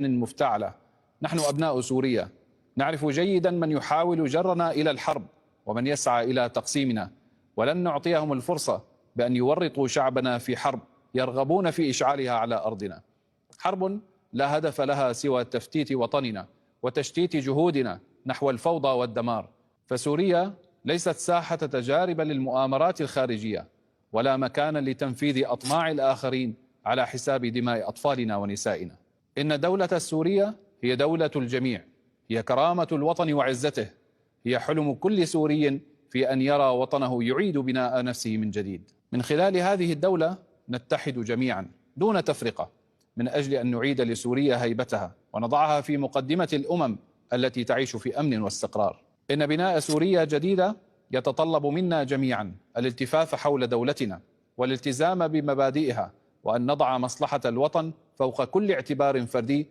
مفتعلة. نحن أبناء سوريا نعرف جيدا من يحاول جرنا إلى الحرب ومن يسعى إلى تقسيمنا، ولن نعطيهم الفرصة بأن يورطوا شعبنا في حرب يرغبون في إشعالها على أرضنا. حرب لا هدف لها سوى تفتيت وطننا وتشتيت جهودنا نحو الفوضى والدمار. فسوريا ليست ساحة تجارب للمؤامرات الخارجية ولا مكانا لتنفيذ أطماع الآخرين على حساب دماء أطفالنا ونسائنا. إن دولة السورية هي دولة الجميع، هي كرامة الوطن وعزته، هي حلم كل سوري في أن يرى وطنه يعيد بناء نفسه من جديد. من خلال هذه الدولة نتحد جميعا دون تفرقة من أجل أن نعيد لسوريا هيبتها ونضعها في مقدمة الأمم التي تعيش في أمن واستقرار. إن بناء سوريا جديدة يتطلب منا جميعا الالتفاف حول دولتنا والالتزام بمبادئها، وأن نضع مصلحة الوطن فوق كل اعتبار فردي